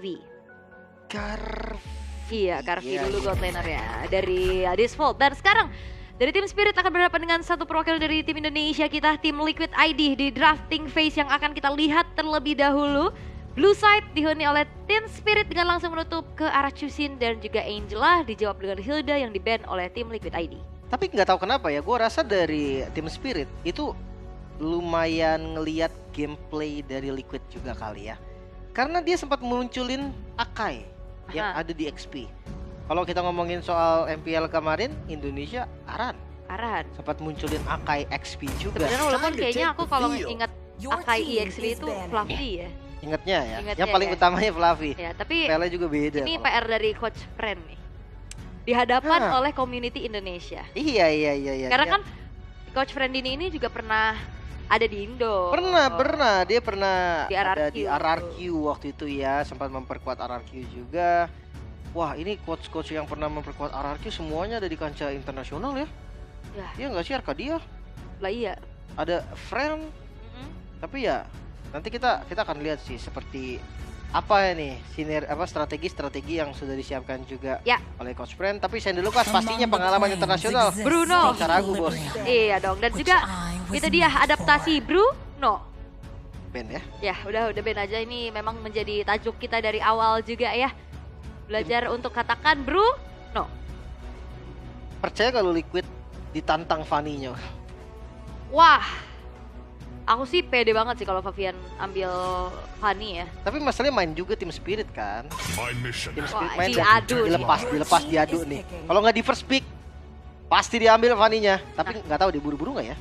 Carvi. Iya, Carvi iya, dulu iya. God laner ya dari Disvolt. Dan sekarang dari tim Spirit akan berhadapan dengan satu perwakilan dari tim Indonesia kita, tim Liquid ID di drafting phase yang akan kita lihat terlebih dahulu. Blue side dihuni oleh tim Spirit dengan langsung menutup ke arah Chusin dan juga Angela, dijawab dengan Hilda yang di-ban oleh tim Liquid ID. Tapi nggak tahu kenapa ya, gue rasa dari tim Spirit itu lumayan ngelihat gameplay dari Liquid juga kali ya. Karena dia sempat munculin Akai yang Aha. ada di XP. Kalau kita ngomongin soal MPL kemarin, Indonesia Aran sempat munculin Akai XP juga. Sebenarnya walaupun Time to kayaknya take aku the kalau field. ingat Your Akai team EXP is itu banned. Fluffy ya. Ingatnya ya, Ingatnya yang paling ya. utamanya Fluffy. Ya, tapi PL juga beda. ini kalau- PR dari Coach Friend nih. Di hadapan Hah. oleh community Indonesia. Iya. Karena Dia- kan Coach Friend ini juga pernah ada di Indo. Pernah dia pernah Di ada RRQ. di RRQ waktu itu ya, sempat memperkuat RRQ juga. Wah, ini coach-coach yang pernah memperkuat RRQ semuanya ada di kancah internasional ya. Ya, Iya nggak sih Arkadia? lah iya. Ada Friend, Mm-mm. tapi ya nanti kita akan lihat sih seperti apa ya nih strategi yang sudah disiapkan juga Ya. oleh Coach Friend. Tapi saya dulu kan pastinya pengalaman internasional. Bruno. Bisa ragu, bos. Iya dong. Dan juga itu dia adaptasi Bruno. Ben ya. Ya, udah Ben aja, ini memang menjadi tajuk kita dari awal juga ya. Belajar untuk katakan Bruno. Percaya kalau Liquid ditantang Fanny-nya. Wah. Aku sih pede banget sih kalau Fabian ambil Fanny ya. Tapi masalahnya main juga tim Spirit kan. My mission. Tim Wah, Spirit main diadu nih. dilepas diadu nih. Kalau nggak di first pick pasti diambil Fanny-nya. Tapi nggak tahu diburu-buru nggak ya?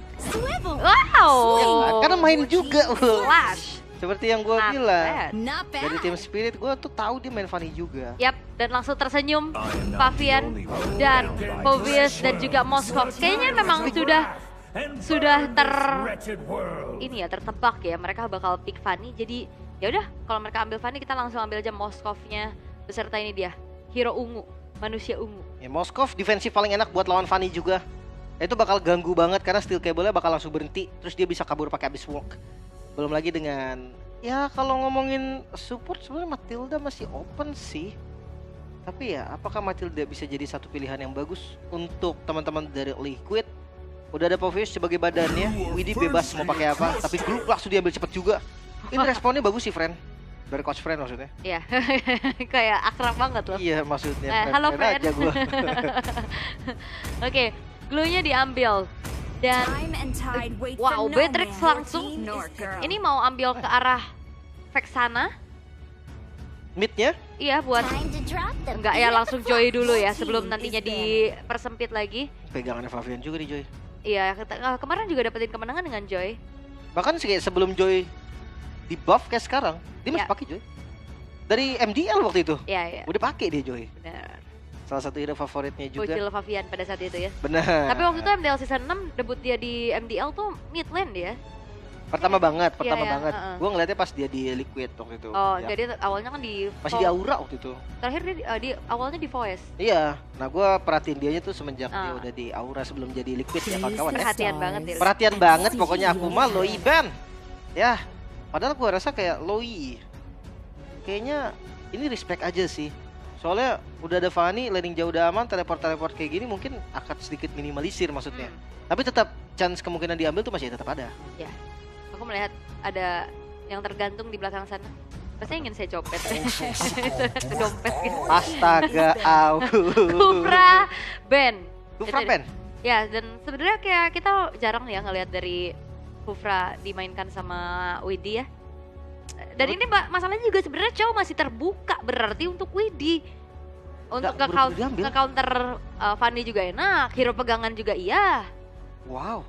Wow. Iya kan? Karena main juga. Flash. Seperti yang gue Not bilang. bad. Not Dari bad. tim Spirit gue tuh tahu dia main Fanny juga. Yap, dan langsung tersenyum I am not the Fabian only one dan bound by Phobius this dan juga Moskov. Kayaknya memang sudah ini ya, tertebak ya, mereka bakal pick Fanny. Jadi ya udah, kalau mereka ambil Fanny kita langsung ambil aja Moskovnya beserta ini dia, hero ungu, manusia ungu. Ya, Moskov defensif paling enak buat lawan Fanny juga. Itu bakal ganggu banget karena steel cable-nya bakal langsung berhenti. Terus dia bisa kabur pakai Abyss Walk. Belum lagi dengan, ya kalau ngomongin support sebenarnya Matilda masih open sih. Tapi ya apakah Matilda bisa jadi satu pilihan yang bagus untuk teman-teman dari Liquid? Udah ada Phobius sebagai badannya, Widdy bebas mau pakai apa, tapi grup langsung diambil cepet juga. Ini responnya bagus sih, friend. Dari Coach Friend maksudnya. Ya, kayak akrab banget loh. Iya maksudnya. Halo Friend friend. aja gua. Oke, glue-nya diambil. Dan Time and tide wait wow, for no Beatrix man. langsung Your team is the ini mau ambil ke arah Vexana. Midnya Iya, buat Time to drop the enggak ya, beat langsung of the Joy clock. dulu ya Your sebelum team nantinya is banned. dipersempit lagi. pegangannya Fabian juga nih Joy. Iya, kemarin juga dapetin kemenangan dengan Joy. Bahkan kayak sebelum Joy di buff kayak sekarang, dia masih Ya. pakai Joy. Dari MDL waktu itu, Iya, iya. udah pakai dia Joy. Benar. Salah satu hero favoritnya juga. Bocil Fabian pada saat itu ya. Benar. Tapi waktu itu MDL season 6 debut dia di MDL tuh mid lane dia. pertama banget. Iya, Banget. heeh. Gua ngeliatnya pas dia di Liquid waktu itu. Oh, Ya. jadi awalnya kan di Masih di Aura waktu itu. terakhir dia awalnya di Voice. Iya. Nah, gua perhatiin dianya tuh semenjak dia Ah. udah di Aura sebelum jadi Liquid ya kawan-kawan ya. Perhatian banget dia. Perhatian banget pokoknya aku mah Loi ban. Ya, padahal gua rasa kayak Loi kayaknya ini respect aja sih. Soalnya udah ada Fanny, landing jauh udah aman, teleport kayak gini mungkin akan sedikit minimalisir maksudnya. Tapi tetap chance kemungkinan diambil tuh masih tetap ada. Ya. Aku melihat ada yang tergantung di belakang sana. Pasti ingin saya copet. Itu dompet gitu. Astaga, au. Kufra Ben. Kufra Itu- ban. Ya, dan sebenarnya kayak kita jarang ya ngelihat dari Kufra dimainkan sama Widdy ya. Dan ini masalahnya juga sebenarnya cowok masih terbuka berarti untuk Widdy. Untuk Nggak buru-buru diambil. nge-counter Fanny juga enak, hero pegangan juga iya. Wow.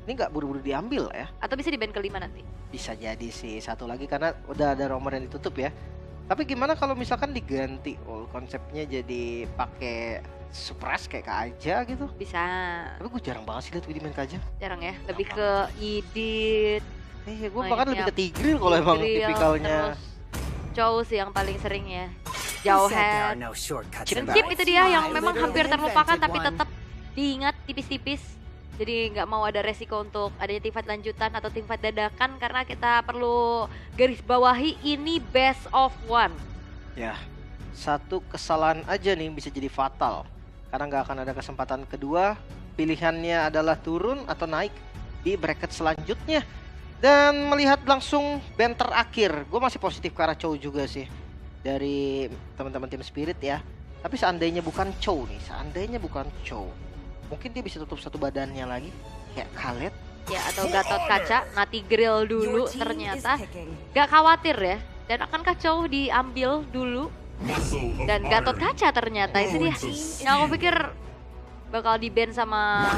Ini nggak buru-buru diambil ya. Atau bisa di band kelima nanti. Bisa jadi sih satu lagi karena udah ada rumor yang ditutup ya. Tapi gimana kalau misalkan diganti konsepnya jadi pakai supras kayak Kaja gitu? Bisa. Tapi gue jarang banget sih lihat Widdy main Kaja. Jarang ya, lebih ke Edit. Gue bahkan lebih ke Tigreal kalau emang Grill, tipikalnya. terus Chow sih yang paling sering ya. Jauh head. no shortcuts Chip Dan Chip itu dia yang memang hampir terlupakan tapi tetap diingat tipis-tipis. Jadi nggak mau ada resiko untuk adanya teamfight lanjutan atau teamfight dadakan karena kita perlu garis bawahi ini best of one. Ya, satu kesalahan aja nih bisa jadi fatal. Karena nggak akan ada kesempatan kedua. Pilihannya adalah turun atau naik di bracket selanjutnya. Dan melihat langsung band terakhir, gue masih positif ke arah Chow juga sih. Dari teman-teman tim Spirit ya. Tapi seandainya bukan Chow nih, mungkin dia bisa tutup satu badannya lagi. Kayak Khaled. Ya, atau Gatot Kaca, Nati Grill dulu Your team ternyata. is picking. Gak khawatir ya. Dan akankah Chow diambil dulu? Dan Gatot Kaca ternyata itu dia. Yang aku pikir bakal di-ban sama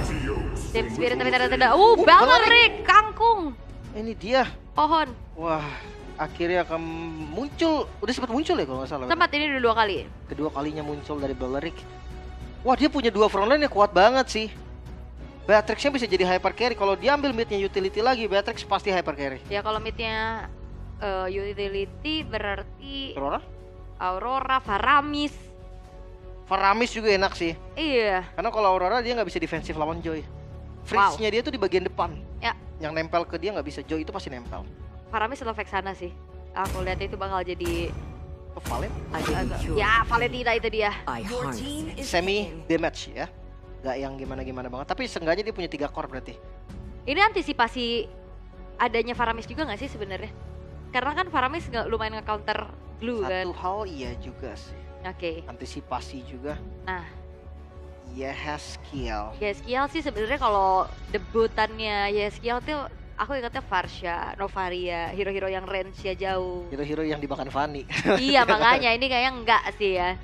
tim Spirit, tapi ternyata tidak. Balerik, kangkung, Ini dia. pohon. Wah, akhirnya akan muncul. Udah sempat muncul ya kalau nggak salah. Tempat ini udah 2 kali. Kedua kalinya muncul dari Balerik. Wah, dia punya 2 frontline yang kuat banget sih. Beatrix-nya bisa jadi hyper carry. Kalau dia ambil midnya utility lagi, Beatrix pasti hyper carry. Ya kalau midnya utility berarti Aurora? Faramis. Faramis juga enak sih. Iya. Karena kalau Aurora dia nggak bisa defensif lawan Joy. Freeze-nya dia tuh di bagian depan. Ya. Yang nempel ke dia nggak bisa. Joy itu pasti nempel. Faramis atau Vexana sih. Aku lihat itu bakal jadi Ke Valen, ya Valentina itu dia. Your team is semi picking. damage ya. Nggak yang gimana-gimana banget. Tapi seenggaknya dia punya 3 core berarti. Ini antisipasi adanya Faramis juga nggak sih sebenarnya? Karena kan Faramis nggak lumayan nge-counter glue kan. Satu hal iya juga sih. Oke. Antisipasi juga. Nah, Yeskiel. Yeskiel sih sebenarnya kalau debutannya Yeskiel tuh aku ingatnya Varsha, Novaria, hero-hero yang range-nya jauh. Hero-hero yang dimakan Fanny. Iya, makanya ini kayaknya enggak sih ya.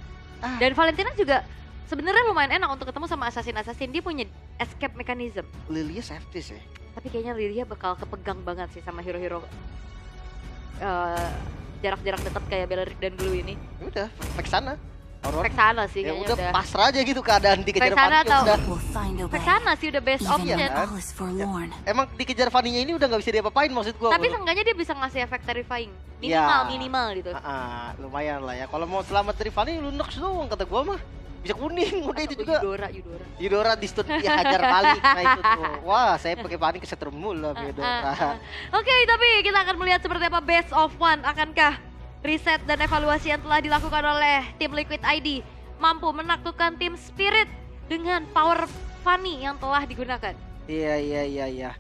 Dan Valentina juga sebenarnya lumayan enak untuk ketemu sama assassin. Dia punya escape mechanism. Lilia safety sih. Tapi kayaknya Lilia bakal kepegang banget sih sama hero-hero jarak-jarak dekat kayak Balerik dan Glue ini. Ya udah, Vexana. Aurora. Vexana sih Ya kayaknya udah udah. pasrah aja gitu keadaan dikejar Vexana Fanny atau- udah. Will find a way. Vexana sih udah best Even option. when kan? all is forlorn. Emang dikejar Fanny-nya ini udah nggak bisa diapa-apain maksud gua. Tapi seenggaknya dia bisa ngasih efek terrifying. Minimal gitu. Lumayan lah ya. Kalau mau selamat dari Fanny lu Nox doang kata gua mah. Bisa kuning udah itu Atau juga. Yudora. Yudora di stun ya hajar balik. Nah itu tuh. Wah, saya pakai Fanny kesetrum mulu sama Yudora. Oke, tapi kita akan melihat seperti apa best of one. Akankah riset dan evaluasi yang telah dilakukan oleh tim Liquid ID mampu menaklukkan tim Spirit dengan power Fanny yang telah digunakan? Iya.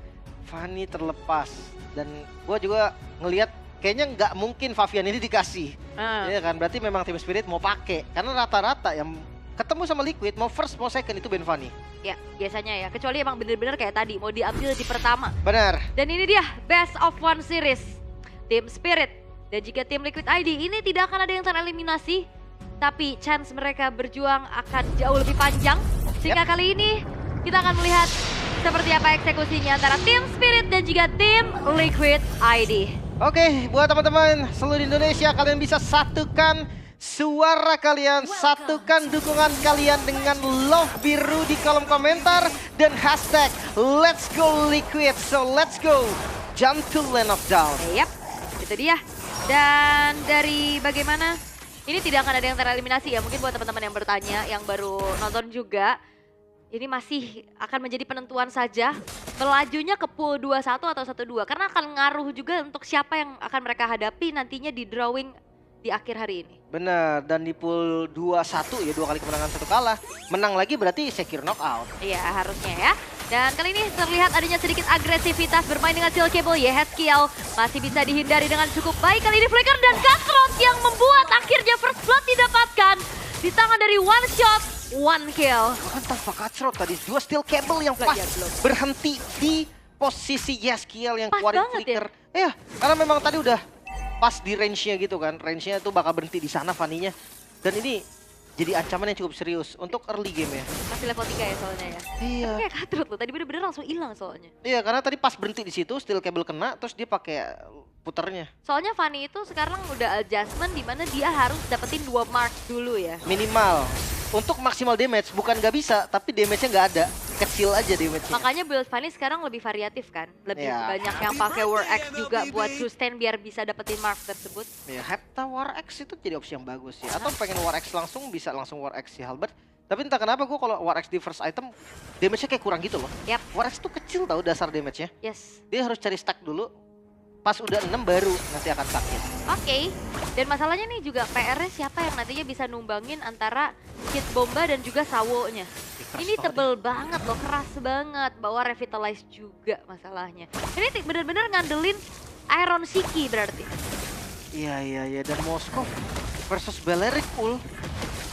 Fanny terlepas dan gua juga ngelihat kayaknya nggak mungkin Fabian ini dikasih. Iya kan, berarti memang tim Spirit mau pakai karena rata-rata yang ketemu sama Liquid mau first mau second itu Ben Fanny. Ya, biasanya ya. Kecuali emang bener-bener kayak tadi mau diambil di pertama. Benar. Dan ini dia best of one series tim Spirit. Dan jika tim Liquid ID ini tidak akan ada yang tereliminasi, tapi chance mereka berjuang akan jauh lebih panjang. Sehingga kali ini kita akan melihat seperti apa eksekusinya antara tim Spirit dan juga tim Liquid ID. Oke, buat teman-teman seluruh Indonesia, kalian bisa satukan suara kalian, satukan dukungan kalian dengan love biru di kolom komentar dan hashtag Let's Go Liquid. So let's go jump to Land of Down. Yap, itu dia. Dan dari bagaimana ini tidak akan ada yang tereliminasi ya. Mungkin buat teman-teman yang bertanya, yang baru nonton juga, ini masih akan menjadi penentuan saja. Melajunya ke pool 21 atau 12 karena akan ngaruh juga untuk siapa yang akan mereka hadapi nantinya di drawing di akhir hari ini. Bener, dan di pool 21 ya 2 kali kemenangan 1 kalah. Menang lagi berarti secure knockout. Iya harusnya ya. Dan kali ini terlihat adanya sedikit agresivitas bermain dengan Steel Cable. Yeheskiel masih bisa dihindari dengan cukup baik. Kali ini Flicker dan Cutthroat yang membuat akhirnya first blood didapatkan di tangan dari One Shot, One Kill. Kan tanpa Cutthroat tadi 2 Steel Cable yang pas Ya, belum. berhenti di posisi Yeskiel yang Pas keluarin banget Flicker. Iya, karena memang tadi udah pas di range-nya gitu kan. Range-nya tuh bakal berhenti di sana Fanny-nya. Dan ini jadi ancaman yang cukup serius untuk early game ya. Masih level 3 ya soalnya ya. Iya. Kayak Cutthroat loh, tadi bener-bener langsung hilang soalnya. Iya, karena tadi pas berhenti di situ Steel Cable kena terus dia pakai puternya. Soalnya Fanny itu sekarang udah adjustment di mana dia harus dapetin 2 marks dulu ya. Minimal untuk maksimal damage, bukan nggak bisa, tapi damage-nya nggak ada, kecil aja damage-nya. Makanya build Fanny sekarang lebih variatif kan. Lebih Iya. banyak yang pakai War Axe juga buat sustain biar bisa dapetin marks tersebut. Ya, Hepta War Axe itu jadi opsi yang bagus sih. Atau pengen War Axe langsung bisa langsung War Axe si Halberd. Tapi entah kenapa gue kalau War Axe di first item damage-nya kayak kurang gitu loh. Yap. War Axe tuh kecil tau dasar damage-nya. Yes. Dia harus cari stack dulu. pas udah 6 baru nanti akan sakit. Oke. Dan masalahnya nih juga PR-nya siapa yang nantinya bisa numbangin antara Kid Bomba dan juga Sawo-nya. Ini tebel banget loh, keras banget. Bawa Revitalize juga masalahnya. Ini bener-bener ngandelin Iron Shiki berarti. Iya, dan Moskov versus Balearic full.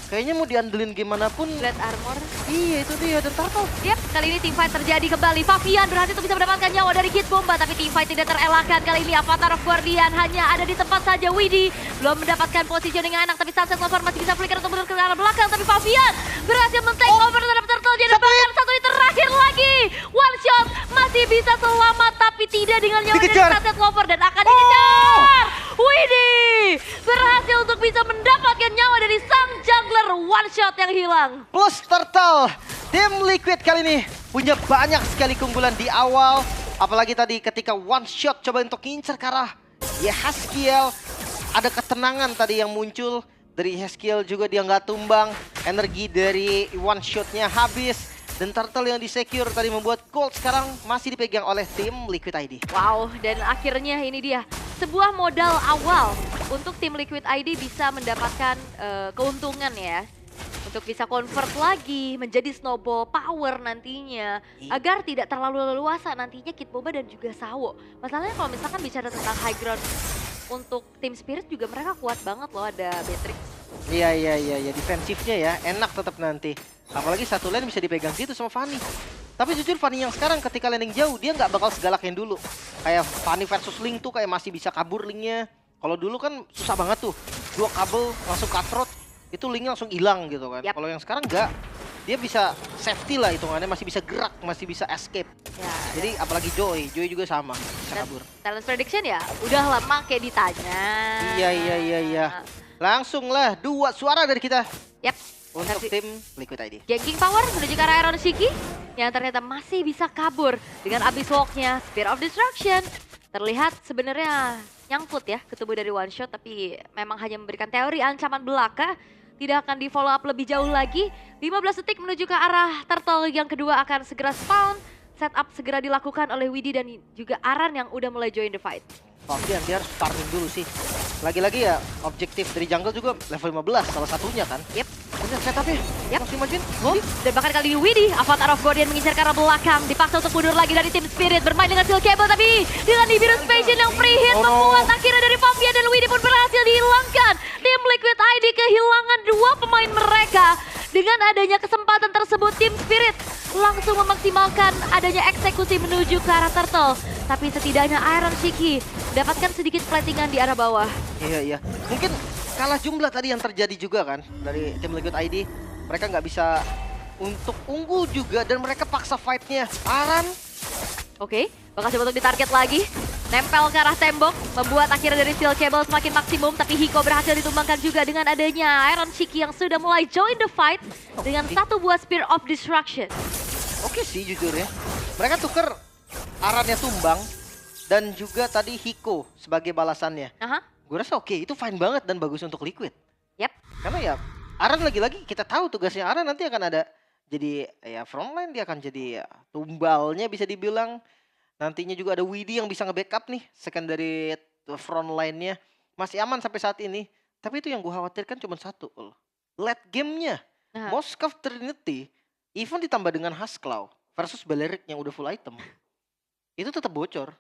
Kayaknya mau diandelin gimana pun. Red Armor. Iya, itu dia, dan Turtle. Yap, kali ini teamfight terjadi kembali. Fabian berhasil untuk bisa mendapatkan nyawa dari Kid Bomba, tapi teamfight tidak terelakkan. Kali ini Avatar of Guardian hanya ada di tempat saja. Widhi belum mendapatkan positioning yang enak, tapi Sunset Lover masih bisa flicker untuk mundur ke arah belakang. Tapi Fabian berhasil men-take over terhadap Turtle. Jadi bahkan satu hit terakhir lagi. One shot masih bisa selamat, tapi tidak dengan nyawa dari Sunset Lover dan akan dikejar. Widhi berhasil untuk bisa mendapatkan nyawa dari sang jungler. One shot yang hilang. Plus Turtle, tim Liquid kali ini punya banyak sekali keunggulan di awal. Apalagi tadi ketika one shot coba untuk ngincer ke arah Yehezkiel. Ada ketenangan tadi yang muncul dari Yehezkiel juga, dia nggak tumbang. Energi dari one shotnya habis. Dan Turtle yang di-secure tadi membuat gold sekarang masih dipegang oleh tim Liquid ID. Wow, dan akhirnya ini dia. Sebuah modal awal untuk tim Liquid ID bisa mendapatkan keuntungan ya. Untuk bisa convert lagi menjadi snowball power nantinya. Agar tidak terlalu leluasa nantinya Kid Bomba dan juga Sawo. Masalahnya kalau misalkan bicara tentang high ground untuk tim Spirit juga mereka kuat banget loh, ada Beatrix. Iya, defensifnya ya enak tetap nanti. Apalagi satu lane bisa dipegang gitu sama Fanny. Tapi jujur Fanny yang sekarang ketika landing jauh dia nggak bakal segalak yang dulu. Kayak Fanny versus Link tuh kayak masih bisa kabur Linknya. Kalau dulu kan susah banget tuh, 2 kabel langsung cutthroat, itu Linknya langsung hilang gitu kan. Kalau yang sekarang nggak, dia bisa safety lah hitungannya, masih bisa gerak, masih bisa escape. Ya, jadi apalagi Joy juga sama bisa kabur. Talent prediction ya udah lama kayak ditanya. Iya. Langsung lah 2 suara dari kita. Yap. Untuk tim Liquid ID. Ganking Power menuju ke arah Iron Shiki yang ternyata masih bisa kabur dengan Abyss Walk-nya, Spear of Destruction. Terlihat sebenarnya nyangkut ya ketemu dari one shot, tapi memang hanya memberikan teori ancaman belaka. Tidak akan di follow up lebih jauh lagi. 15 detik menuju ke arah Turtle yang kedua akan segera spawn. Setup segera dilakukan oleh Widhi dan juga Aran yang udah mulai join the fight. Dia harus farming dulu sih. Lagi-lagi ya objektif dari jungle juga level 15 salah satunya kan. Yep. Bener setupnya. Yep. Masih majuin. Dan bahkan kali ini Widhi, Avatar of Guardian mengincar ke arah belakang. Dipaksa untuk mundur lagi dari tim Spirit. Bermain dengan Steel Cable tapi dengan Nibiru's Passion yang free hit membuat akhirnya dari Fabian dan Widhi pun berhasil dihilangkan. Tim Liquid ID kehilangan 2 pemain mereka. Dengan adanya kesempatan tersebut tim Spirit langsung memaksimalkan adanya eksekusi menuju ke arah Turtle. Tapi setidaknya Iron Shiki dapatkan sedikit platingan di arah bawah. Iya. Mungkin kalah jumlah tadi yang terjadi juga kan dari tim Liquid ID. Mereka nggak bisa untuk unggul juga dan mereka paksa fight-nya. Aran. Oke, bakal coba untuk ditarget lagi. Nempel ke arah tembok, membuat akhirnya dari Steel Cable semakin maksimum. Tapi Hiko berhasil ditumbangkan juga dengan adanya Iron Shiki yang sudah mulai join the fight dengan 1 buah Spear of Destruction. Oke sih jujur ya. Mereka tuker Arannya tumbang dan juga tadi Hiko sebagai balasannya. Gue rasa oke, itu fine banget dan bagus untuk Liquid. Yap. Karena ya Aran lagi-lagi kita tahu tugasnya Aran nanti akan ada jadi ya frontline, dia akan jadi ya, tumbalnya bisa dibilang. Nantinya juga ada Widhi yang bisa nge-backup nih secondary frontline-nya. Masih aman sampai saat ini. Tapi itu yang gue khawatirkan cuma satu. Late game-nya. Moskov Trinity even ditambah dengan Husklaw versus Balearic yang udah full item. Itu tetap bocor.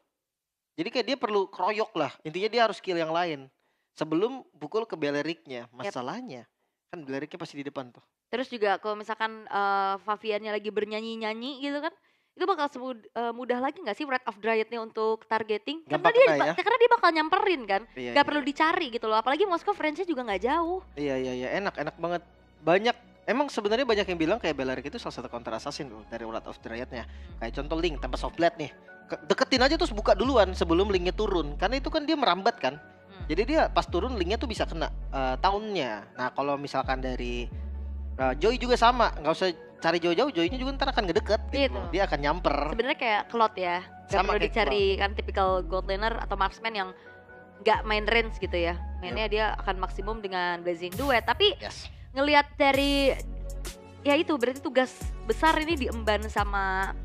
Jadi kayak dia perlu kroyok lah. Intinya dia harus kill yang lain. Sebelum pukul ke Balearic-nya. Masalahnya kan Balearic-nya pasti di depan tuh. Terus juga kalau misalkan Fabiannya lagi bernyanyi-nyanyi gitu kan. Itu bakal mudah lagi gak sih Wrath of Dryad-nya untuk targeting? Karena dia bakal nyamperin kan. Gak perlu dicari gitu loh. Apalagi Moskov range-nya juga gak jauh. Iya. Enak banget. Emang sebenarnya banyak yang bilang kayak Balearic itu salah satu counter assassin loh dari Wrath of Dryad-nya. Kayak contoh Link, Tempest of Blade nih. Deketin aja terus buka duluan sebelum Linknya turun. Karena itu kan dia merambat kan. Jadi dia pas turun Linknya tuh bisa kena tahunnya. Nah kalau misalkan dari Joy juga sama. Gak usah cari jauh-jauh, Joy-nya juga ntar akan ngedeket gitu. Dia akan nyamper. Sebenarnya kayak Claude ya. Gak perlu dicari kan typical gold laner atau marksman yang gak main range gitu ya. Mainnya dia akan maksimum dengan Blazing Duet. Tapi ngelihat dari ya itu berarti tugas besar ini diemban sama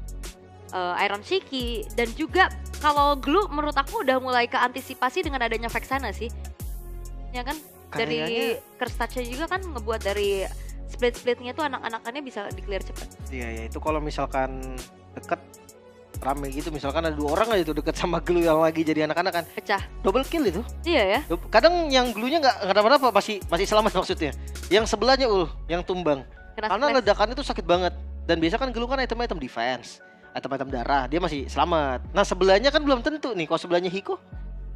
Iron Shiki, dan juga kalau Glue menurut aku udah mulai keantisipasi dengan adanya Vexana sih. Ya kan? Dari Curse Touch-nya juga kan ngebuat dari split-splitnya tuh anak-anakannya bisa di-clear cepet. Iya ya, itu kalau misalkan deket rame gitu, misalkan ada 2 orang aja tuh deket sama Glue yang lagi jadi anak-anak kan, Pecah. double kill itu. Iya ya. Kadang yang Glue-nya nggak kenapa-napa, masih selamat maksudnya. Yang sebelahnya yang tumbang. Kena Karena splash. ledakannya tuh sakit banget. Dan biasa kan Glue kan item-item defense, item-item darah, dia masih selamat. Nah sebelahnya kan belum tentu nih, kalau sebelahnya Hiko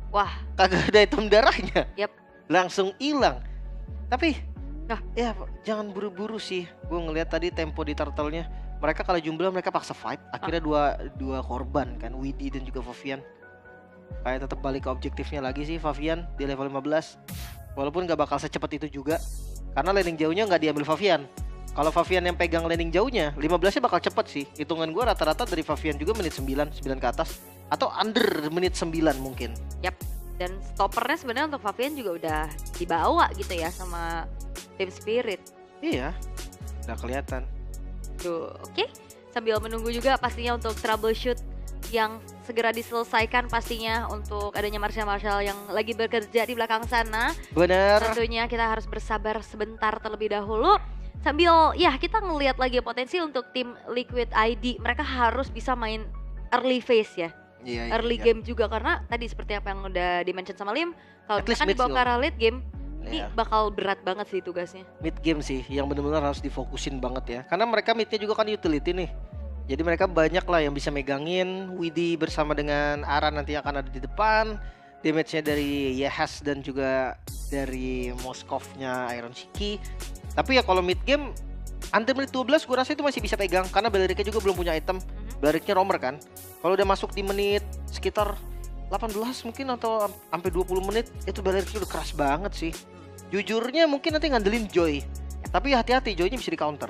Wah, kagak ada item darahnya. Yap. Langsung hilang. Tapi Nah. ya jangan buru-buru sih. Gue ngelihat tadi tempo di turtle-nya. Mereka kalau jumlah mereka paksa fight. Akhirnya dua korban kan, Widdy dan juga Favian. Kayak tetap balik ke objektifnya lagi sih Favian di level 15. Walaupun gak bakal secepat itu juga. Karena landing jauhnya gak diambil Favian. Kalau Favian yang pegang landing jauhnya, 15-nya bakal cepet sih. Hitungan gue rata-rata dari Favian juga menit 9 ke atas. Atau under menit 9 mungkin. yap. Dan stoppernya sebenarnya untuk Favian juga udah dibawa gitu ya sama Team Spirit. Iya, udah kelihatan. Tuh, oke. Sambil menunggu juga pastinya untuk troubleshoot yang segera diselesaikan pastinya untuk adanya Marshall yang lagi bekerja di belakang sana. Bener. Tentunya kita harus bersabar sebentar terlebih dahulu. Sambil ya kita ngelihat lagi potensi untuk tim Liquid ID. Mereka harus bisa main early phase ya. Iya, Early game juga karena tadi seperti apa yang udah di-mention sama Lim. Kalau At least misalkan mid dibawa sih, ke arah late game, ini Iya. bakal berat banget sih tugasnya. Mid game sih yang benar-benar harus difokusin banget ya. Karena mereka midnya juga kan utility nih. Jadi mereka banyak lah yang bisa megangin. Widdy bersama dengan Aran nanti akan ada di depan. Damage-nya dari Yehas dan juga dari Moskov-nya Iron Shiki. Tapi ya kalau mid game under menit 12 gue rasa itu masih bisa pegang. Karena Beleriknya juga belum punya item. Beleriknya roamer kan. Kalau udah masuk di menit sekitar 18 mungkin atau sampai 20 menit, itu Beleriknya udah keras banget sih. Jujurnya mungkin nanti ngandelin Joy. Tapi hati-hati, Joy-nya bisa di counter.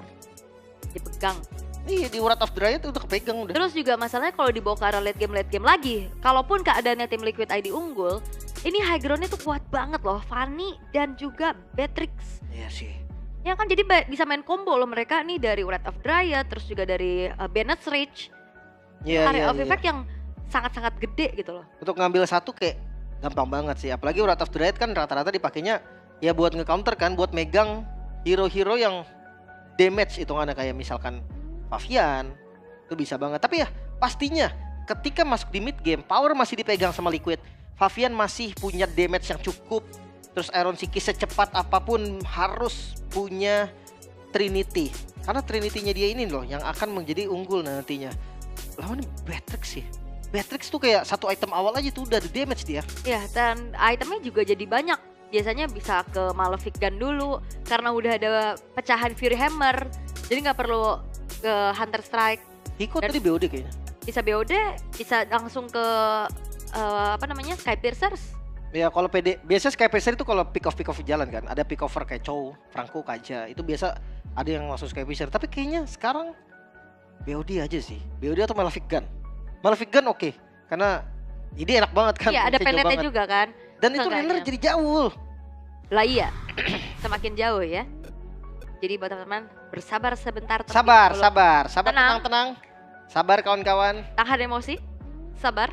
Dipegang. Iya, di Wrath of Dryad udah kepegang udah. Terus juga masalahnya kalau dibawa ke arah late game lagi, kalaupun keadaannya tim Liquid ID unggul, ini high ground-nya tuh kuat banget loh, Fanny dan juga Beatrix. Iya sih. Ya kan jadi bisa main combo loh mereka nih dari Wrath of Dryad, terus juga dari Bennett's Reach. Iya, Area iya, of iya. effect yang sangat-sangat gede gitu loh. Untuk ngambil satu kayak gampang banget sih. Apalagi Wrath of Dryad kan rata-rata dipakainya ya buat nge-counter kan, buat megang hero-hero yang damage hitungannya kayak misalkan Favian. Itu bisa banget. Tapi ya pastinya ketika masuk di mid game, power masih dipegang sama Liquid. Favian masih punya damage yang cukup. Terus Iron Shiki secepat apapun harus punya Trinity. Karena Trinity-nya dia ini loh yang akan menjadi unggul nantinya. Lawan Beatrix sih. Beatrix tuh kayak satu item awal aja tuh udah ada damage dia. Ya dan itemnya juga jadi banyak. Biasanya bisa ke Malefic Gun dulu karena udah ada pecahan Fury Hammer. Jadi nggak perlu ke Hunter Strike. Hiko Dan- tadi BOD kayaknya. Bisa BOD, bisa langsung ke Sky Piercers. Ya kalau PD biasa Sky Piercer itu kalau pick off jalan kan. Ada pick over kayak Chow, Franco, Kaja. Itu biasa ada yang langsung Sky Piercer. Tapi kayaknya sekarang BOD aja sih. BOD atau Malefic Gun. Malefic Gun oke. Karena ide enak banget kan. Iya ada bisa jauh penetnya banget. juga kan. Dan itu Seenggaknya. runner jadi jauh. Lah iya, semakin jauh ya. Jadi buat teman-teman bersabar sebentar. terlebih Sabar, dahulu. sabar, sabar, Tenang. tenang. Sabar kawan-kawan. Tahan emosi, sabar.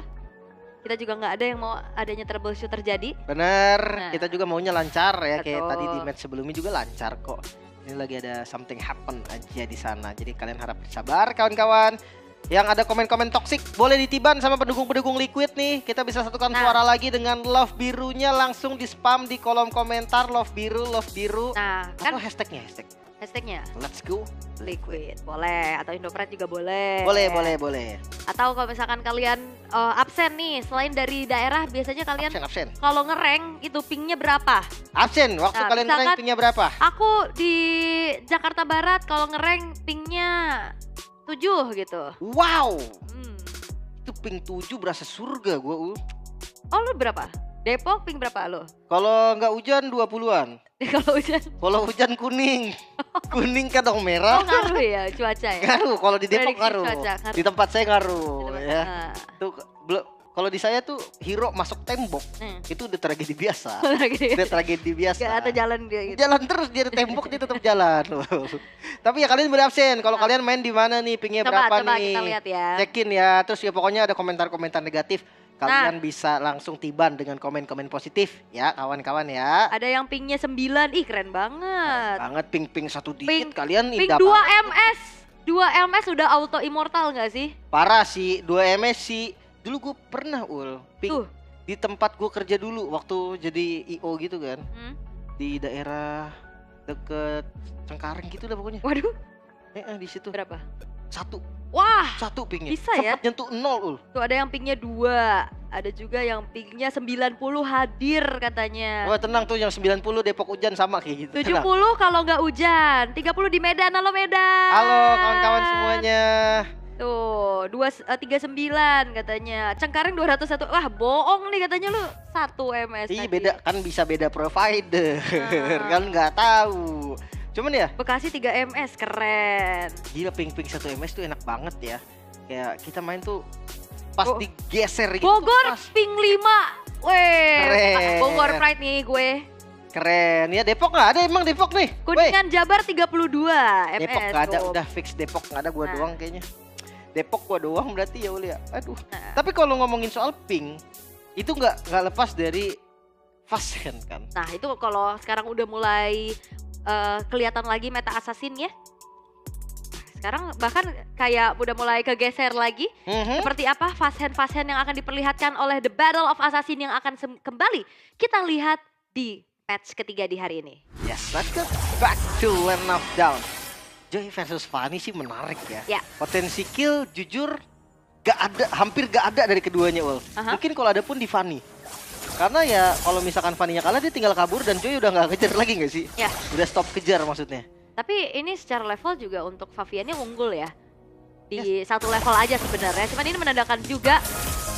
Kita juga nggak ada yang mau adanya troubleshoot terjadi. Bener, Nah. kita juga maunya lancar ya. Kayak Betul. tadi di match sebelumnya juga lancar kok. Ini lagi ada something happen aja di sana. Jadi kalian harap bersabar kawan-kawan. Yang ada komen-komen toksik boleh ditiban sama pendukung-pendukung Liquid nih. Kita bisa satukan Nah. suara lagi dengan love birunya, langsung di spam di kolom komentar love biru, love biru. Nah Atau kan hashtagnya hashtagnya let's go. Liquid boleh atau Indopride juga boleh. Boleh. Atau kalau misalkan kalian absen nih, selain dari daerah biasanya kalian Absen. kalau ngereng itu pingnya berapa? Absen, waktu Nah, kalian misalkan- rankingnya berapa? Aku di Jakarta Barat kalau ngereng pingnya 7 gitu. Wow, Hmm. itu ping 7 berasa surga gua. Oh lu berapa? Depok ping berapa lo? Kalau nggak hujan 20-an. Kalau hujan. Kalau hujan kuning. Kuning kadang Oh merah. ngaruh ya cuaca ya? Ngaruh kalau di Depok Prediksi ngaruh. cuaca, ngaruh. Di tempat saya ngaruh Gitu, ya. nah, Tuh belum kalau di saya tuh hero masuk tembok itu udah tragedi biasa. Tragedi. Udah tragedi biasa. Gak ada jalan dia gitu. Jalan terus dia di tembok dia tetap jalan. Tapi ya kalian berabsen. Kalau kalian main di mana nih, pingnya berapa Coba nih? kita lihat ya. Cekin ya. Terus ya pokoknya ada komentar-komentar negatif. Kalian bisa langsung tiban dengan komen-komen positif ya kawan-kawan ya. Ada yang pingnya 9, ih keren banget. Banget ping-ping satu Ping- dikit kalian Ping indah 2 banget. MS. 2 MS udah auto immortal gak sih? Parah sih 2 MS sih. Dulu gue pernah ping Tuh. di tempat gue kerja dulu waktu jadi IO gitu kan. Di daerah deket Cengkareng gitu lah pokoknya. Waduh, Di situ. berapa? Wah, Wah, satu pingnya. bisa ya? Sempet nyentuh 0 tuh ada yang pingnya 2. Ada juga yang pingnya 90 hadir katanya. Wah tenang tuh yang 90 Depok hujan sama kayak gitu. 70 Tenang. kalau nggak hujan, 30 di Medan. Halo Medan. Halo kawan-kawan semuanya. Tuh, 39 katanya. Cengkareng 201. Wah, bohong nih katanya lu 1 MS. Iya tadi. beda kan bisa beda provider kan nggak tahu. Cuman ya Bekasi 3 MS, keren. gila ping-ping 1 MS tuh enak banget ya. Kayak kita main tuh pas Bo- digeser gitu. Bogor pas ping 5. Weh, Keren. Bogor Pride nih gue. keren ya. Depok nggak ada emang Depok nih. Weh, Kuningan Jabar 32 MS. Depok nggak ada, tuh. udah fix Depok nggak ada, gua Nah. doang kayaknya. Depok gua doang berarti ya Uli ya. Aduh. Nah. Tapi kalau ngomongin soal ping itu nggak lepas dari fast hand kan. Nah, itu kalau sekarang udah mulai kelihatan lagi meta assassin ya. Sekarang bahkan kayak udah mulai kegeser lagi. Seperti apa fast hand yang akan diperlihatkan oleh The Battle of Assassin yang akan kembali kita lihat di patch ketiga di hari ini. Yes, let's go back to Land of Down. Joy versus Fanny sih menarik ya. Ya. Potensi kill jujur gak ada, hampir gak ada dari keduanya Ul. Aha. Mungkin kalau ada pun di Fanny. Karena ya kalau misalkan Fanny-nya kalah dia tinggal kabur dan Joy udah gak kejar lagi gak sih? Ya. Udah stop kejar maksudnya. Tapi ini secara level juga untuk Faviannya unggul ya. Di satu level aja sebenarnya. Cuman ini menandakan juga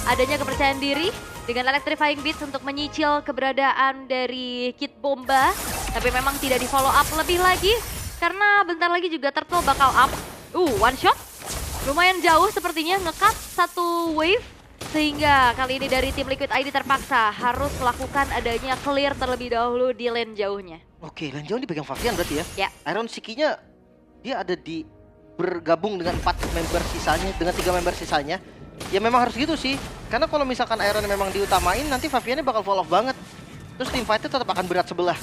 adanya kepercayaan diri dengan electrifying beats untuk menyicil keberadaan dari Kid Bomba. Tapi memang tidak di follow up lebih lagi karena bentar lagi juga Turtle bakal up. One shot. Lumayan jauh sepertinya nge-cut satu wave. Sehingga kali ini dari tim Liquid ID terpaksa harus melakukan adanya clear terlebih dahulu di lane jauhnya. Oke, dan Joy dipegang Favian berarti ya? Ya. Iron Sikinya dia ada di bergabung dengan 4 member sisanya, dengan 3 member sisanya. Ya memang harus gitu sih. Karena kalau misalkan Iron memang diutamain nanti Faviannya bakal fall off banget. Terus team fight-nya tetap akan berat sebelah.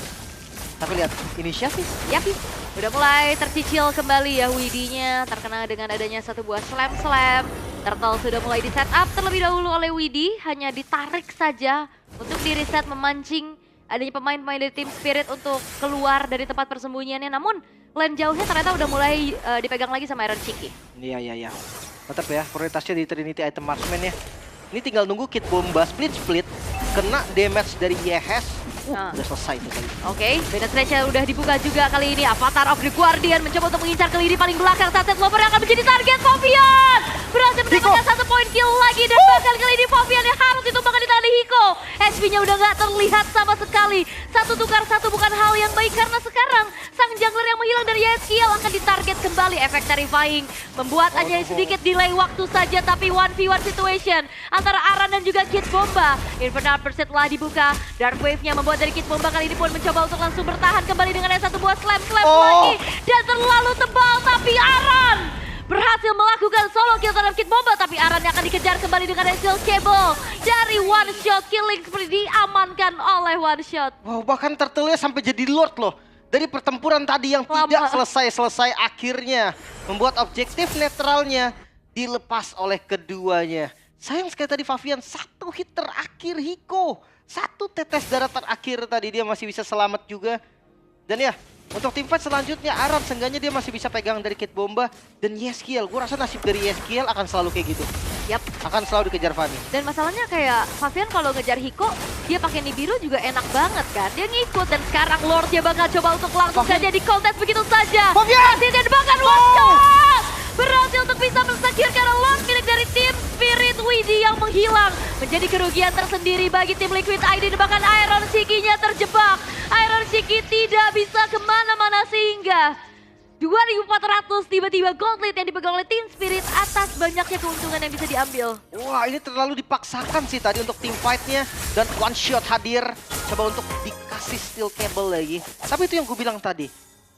Tapi lihat, inisiatif. Yapi, udah mulai tercicil kembali ya Widinya, terkena dengan adanya satu buah slam. Turtle sudah mulai di setup terlebih dahulu oleh Widi, hanya ditarik saja untuk di reset memancing adanya pemain-pemain dari tim Spirit untuk keluar dari tempat persembunyiannya. Namun lane jauhnya ternyata udah mulai dipegang lagi sama Iron Chiki. Iya. Tetap ya, prioritasnya di Trinity Item Marksman ya. Ini tinggal nunggu Kid Bomba split, kena damage dari Yehes. Udah selesai tuh kali. Oke, penetrasinya udah dibuka juga kali ini. Avatar of the Guardian mencoba untuk mengincar ke lini paling belakang. Sunset Lover yang akan menjadi target Favian. Berhasil mendapatkan 1 poin kill lagi. Dan bahkan kali ini Favian yang harus ditumbangkan di tangan Hiko. HP-nya udah gak terlihat sama sekali. 1 tukar 1 bukan hal yang baik. Karena sekarang sang jungler yang menghilang dari Yeskiel akan ditarget kembali. Efek terrifying membuat hanya sedikit delay waktu saja. Tapi 1v1 situation antara Aran dan juga Kid Bomba. Infernal Pursuit telah dibuka. Dark Wave-nya membuat dari Kid Bomba kali ini pun mencoba untuk langsung bertahan kembali dengan satu buah slam lagi. Dan terlalu tebal tapi Aran berhasil melakukan solo kill terhadap Kid Bomba. Tapi Aran yang akan dikejar kembali dengan Steel Cable. Dari one shot killing seperti diamankan oleh one shot. Wow, bahkan Turtle-nya sampai jadi Lord loh. Dari pertempuran tadi yang tidak selesai-selesai akhirnya membuat objektif netralnya dilepas oleh keduanya. Sayang sekali tadi Favian 1 hit terakhir Hiko. 1 tetes darah terakhir tadi dia masih bisa selamat juga. Dan ya, untuk tim fight selanjutnya Aran seenggaknya dia masih bisa pegang dari Kid Bomba dan Yeskiel. Gue rasa nasib dari Yeskiel akan selalu kayak gitu. Yap. Akan selalu dikejar Fanny. Dan masalahnya kayak Favian kalau ngejar Hiko, dia pakai Nibiru juga enak banget kan. Dia ngikut dan sekarang Lord dia bakal coba untuk langsung saja di kontes begitu saja. Favian! Dan bahkan one shot! Berhasil untuk bisa mensecure Lord milik dari tim Spirit Widi yang menghilang. Menjadi kerugian tersendiri bagi tim Liquid ID. Bahkan Iron Shiki-nya terjebak. Iron Shiki tidak bisa kemana-mana sehingga 2.400 tiba-tiba gold lead yang dipegang oleh Team Spirit atas banyaknya keuntungan yang bisa diambil. Wah, ini terlalu dipaksakan sih tadi untuk team fight-nya. Dan one shot hadir. Coba untuk dikasih steel cable lagi. Tapi itu yang gue bilang tadi.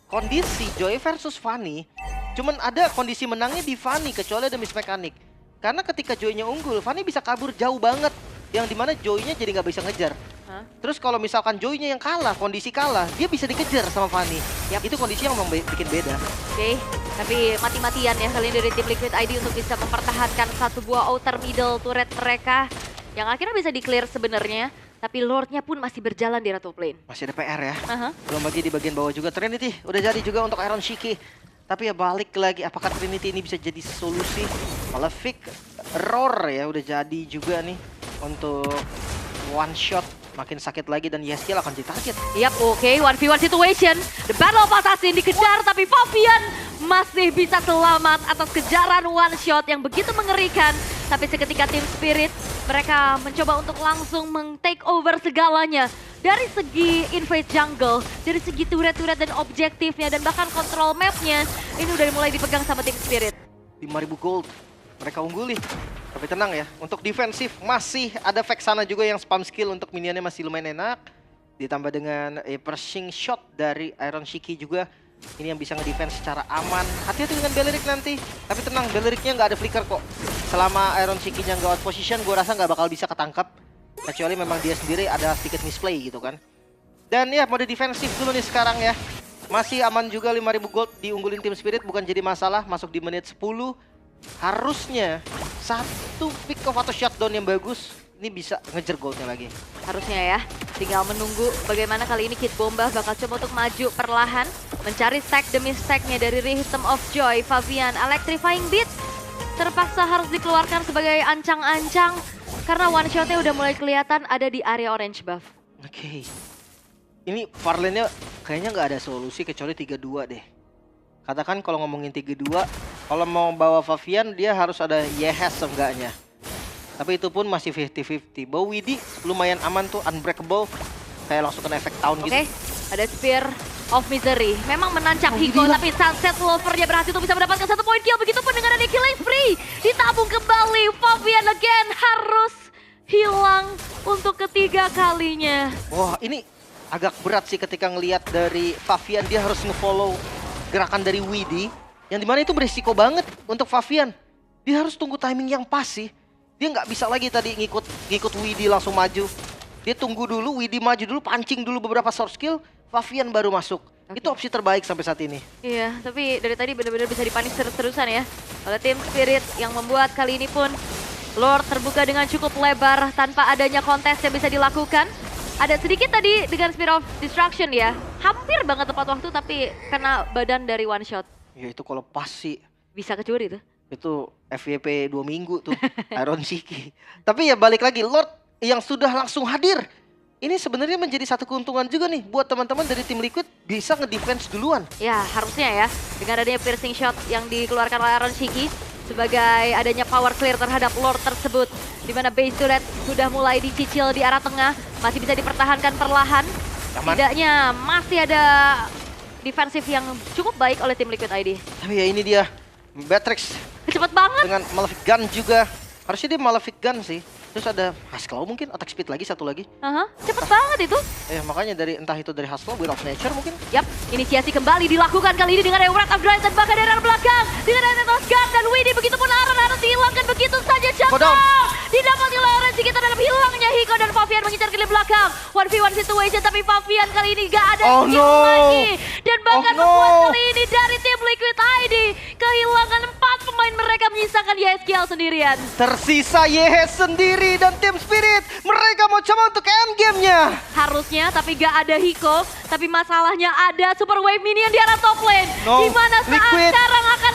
Kondisi Joy versus Fanny. Cuman ada kondisi menangnya di Fanny kecuali ada miss mechanic. Karena ketika Joy-nya unggul, Fanny bisa kabur jauh banget. Yang dimana Joy-nya jadi nggak bisa ngejar. Terus kalau misalkan Joy-nya yang kalah, kondisi kalah, dia bisa dikejar sama Fanny. Itu kondisi yang bikin beda. Oke, tapi mati-matian ya kali ini dari tim Liquid ID untuk bisa mempertahankan satu buah outer middle turret mereka. Yang akhirnya bisa di-clear sebenarnya. Tapi Lord-nya pun masih berjalan di Ratu Plane. Masih ada PR ya. Belum lagi di bagian bawah juga. Trinity udah jadi juga untuk Iron Shiki. Tapi ya balik lagi, apakah Trinity ini bisa jadi solusi? Malefic Roar ya udah jadi juga nih untuk one shot. Makin sakit lagi dan Yeskiel akan jadi target. Yap, oke, 1v1 situation. The Battle of Assassin dikejar tapi Fabian masih bisa selamat atas kejaran one shot yang begitu mengerikan. Tapi seketika Team Spirit, mereka mencoba untuk langsung meng-take over segalanya. Dari segi invade jungle, dari segi turret-turret dan objektifnya, dan bahkan kontrol mapnya, ini udah mulai dipegang sama Team Spirit. 5.000 gold, mereka ungguli. Tapi tenang ya, untuk defensif masih ada Vexana juga yang spam skill untuk minionnya masih lumayan enak. Ditambah dengan pressing shot dari Iron Shiki juga. Ini yang bisa ngedefense secara aman. Hati-hati dengan Balearic nanti. Tapi tenang, Balericnya nggak ada flicker kok. Selama Iron Shiki-nya nggak out position, gue rasa nggak bakal bisa ketangkap. Kecuali memang dia sendiri ada sedikit misplay gitu kan. Dan ya, mode defensif dulu nih sekarang ya. Masih aman juga 5.000 gold diunggulin Team Spirit, bukan jadi masalah. Masuk di menit 10. Harusnya satu pick off atau shutdown yang bagus ini bisa ngejar goldnya lagi. Harusnya ya, tinggal menunggu bagaimana kali ini Kid Bomba bakal coba untuk maju perlahan, mencari stack demi stacknya dari Rhythm of Joy. Fabian Electrifying Beat terpaksa harus dikeluarkan sebagai ancang-ancang karena one shotnya udah mulai kelihatan ada di area orange buff. Oke. Ini Farlane-nya kayaknya nggak ada solusi kecuali 3-2 deh. Katakan kalau ngomongin 3-2, kalau mau bawa Fabian dia harus ada Yehes seenggaknya. Tapi itu pun masih 50-50. Bawa Widi lumayan aman tuh, unbreakable. Kayak langsung kena efek tahun gitu. Oke, ada Spear of Misery. Memang menancap Hiko, tapi Sunset Lover dia berhasil untuk bisa mendapatkan 1 point kill. Begitupun dengan ada Killing Spree. Ditabung kembali, Fabian again harus hilang untuk ketiga kalinya. Wah, ini agak berat sih ketika ngelihat dari Fabian. Dia harus nge-follow gerakan dari Widi, yang dimana itu berisiko banget untuk Fabian. Dia harus tunggu timing yang pas sih. Dia nggak bisa lagi tadi ngikut Widi langsung maju. Dia tunggu dulu, Widi maju dulu, pancing dulu beberapa short skill, Fabian baru masuk. Itu opsi terbaik sampai saat ini. Iya, tapi dari tadi benar-benar bisa dipanis terus-terusan ya oleh Team Spirit yang membuat kali ini pun Lord terbuka dengan cukup lebar tanpa adanya kontes yang bisa dilakukan. Ada sedikit tadi dengan Spear of Destruction ya. Hampir banget tepat waktu tapi kena badan dari one shot. Ya itu kalau pas sih. Bisa kecuri tuh. Itu FYP 2 minggu tuh, Iron Shiki. Tapi ya balik lagi, Lord yang sudah langsung hadir. Ini sebenarnya menjadi satu keuntungan juga nih buat teman-teman dari tim Liquid bisa ngedefense duluan. Ya harusnya ya, dengan adanya piercing shot yang dikeluarkan oleh Iron Shiki. Sebagai adanya power clear terhadap Lord tersebut. Dimana base turret sudah mulai dicicil di arah tengah. Masih bisa dipertahankan perlahan. Setidaknya masih ada defensif yang cukup baik oleh tim Liquid ID. Tapi ya ini dia, Batrix Cepet banget. dengan Malefic Gun juga. Harusnya dia Malefic Gun sih. Terus ada Haskell mungkin, attack speed lagi satu lagi. Cepet banget itu. Makanya dari entah itu dari Haskell, Will of Nature mungkin. Yap, inisiasi kembali dilakukan kali ini dengan Wrath of Drive dan bahkan dari arah belakang. Dengan Aetos Gun dan Widi, begitu pun Aran harus dihilangkan begitu saja. Jangkau didapati oleh Orange kita dalam hilangnya Hiko dan Fabian mengincar ke belakang. 1v1 situation tapi Fabian kali ini gak ada skill lagi. Dan bahkan membuat kali ini dari tim Liquid ID kehilangan 4 pemain mereka menyisakan YSKL sendirian. Tersisa Yehes sendiri dan tim Spirit. Mereka mau coba untuk endgame-nya. Harusnya tapi gak ada Hiko. Tapi masalahnya ada Super Wave Minion di arah top lane. Dimana saat sekarang akan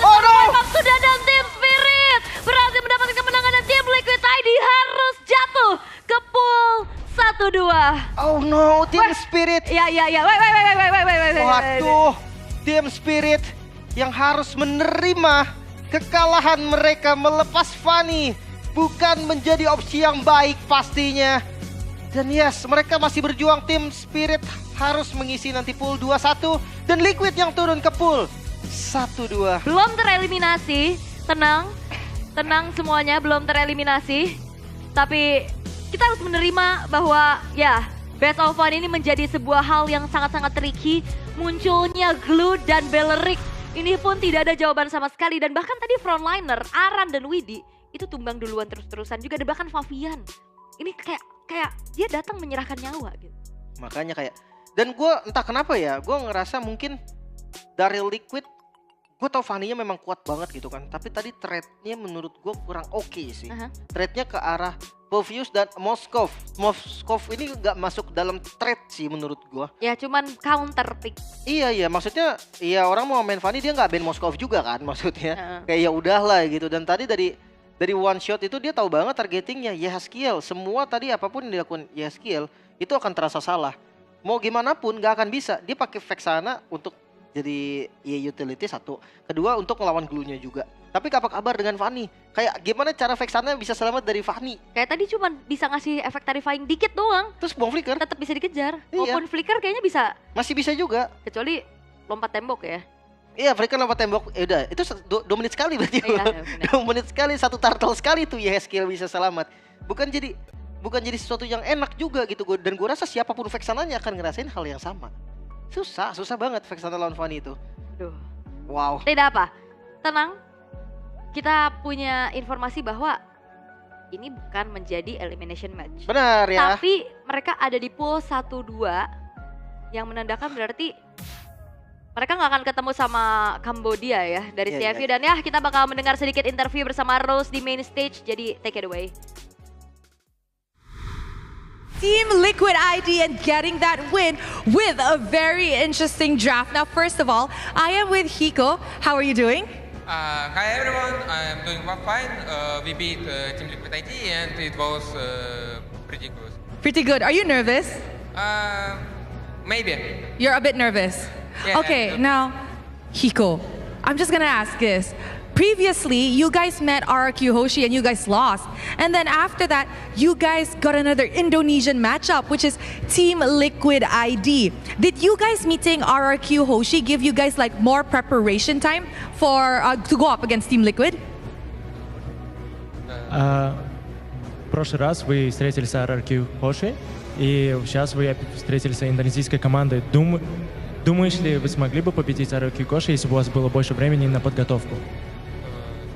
sudah dan tim Spirit berhasil mendapatkan kemenangan dan tim Liquid ID harus jatuh ke pool 1-2. Oh no, tim Spirit. Ya. Wait. Waduh, tim Spirit yang harus menerima kekalahan mereka melepas Fanny. Bukan menjadi opsi yang baik pastinya. Dan yes, mereka masih berjuang. Tim Spirit harus mengisi nanti pool 2-1. Dan Liquid yang turun ke pool 1-2. Belum tereliminasi, tenang semuanya, belum tereliminasi. Tapi kita harus menerima bahwa ya Best of One ini menjadi sebuah hal yang sangat-sangat tricky. Munculnya Glue dan Beleric, ini pun tidak ada jawaban sama sekali. Dan bahkan tadi frontliner, Aran dan Widi itu tumbang duluan terus-terusan juga. Dan bahkan Favian, ini kayak dia datang menyerahkan nyawa gitu. Makanya kayak, dan gue entah kenapa ya, gue ngerasa mungkin dari Liquid, gue tau Fanny-nya memang kuat banget gitu kan. Tapi tadi trade-nya menurut gue kurang oke sih. Trade-nya ke arah Povius dan Moskov. Moskov ini gak masuk dalam trade sih menurut gue. Ya cuman counter pick. Iya maksudnya ya orang mau main Fanny dia gak ban Moskov juga kan maksudnya. Kayak ya udahlah gitu. Dan tadi dari one shot itu dia tahu banget targetingnya Yehezkiel. Semua tadi apapun yang dilakukan Yehezkiel itu akan terasa salah. Mau gimana pun gak akan bisa. Dia pakai Vexana untuk jadi utility satu. Kedua untuk melawan Glue-nya juga. Tapi apa kabar dengan Fanny? Kayak gimana cara Vexana bisa selamat dari Fanny? Kayak tadi cuman bisa ngasih efek terrifying dikit doang. Terus buang flicker. Tetap bisa dikejar. Iya. Walaupun flicker kayaknya bisa. Masih bisa juga. Kecuali lompat tembok ya. Iya, flicker lompat tembok. Udah, itu 2 menit sekali berarti. Iya, 2 menit sekali, 1 turtle sekali tuh Yehezkiel bisa selamat. Bukan jadi sesuatu yang enak juga gitu. Dan gue rasa siapapun Vexananya akan ngerasain hal yang sama. Susah banget Vexana lawan Fanny itu. Duh. Wow. Tidak apa, tenang. Kita punya informasi bahwa ini bukan menjadi elimination match. Benar ya. Tapi mereka ada di pool 1-2 yang menandakan berarti mereka nggak akan ketemu sama Cambodia ya dari CFU. Dan ya kita bakal mendengar sedikit interview bersama Rose di main stage. Jadi take it away. Team Liquid ID and getting that win with a very interesting draft. Now, first of all, I am with Hiko. How are you doing? Hi everyone, I'm doing fine. We beat Team Liquid ID and it was pretty good. Pretty good. Are you nervous? Maybe. You're a bit nervous. Yeah, Okay, now, Hiko, I'm just gonna ask this. Previously, you guys met RRQ Hoshi and you guys lost. And then after that, you guys got another Indonesian matchup, which is Team Liquid ID. Did you guys meeting RRQ Hoshi give you guys like more preparation time for to go up against Team Liquid? В прошлый раз вы встретились с RRQ Hoshi, и сейчас вы встретились с индонезийской командой. Думаешь ли, вы смогли бы победить RRQ Hoshi, если бы у вас было больше времени на подготовку?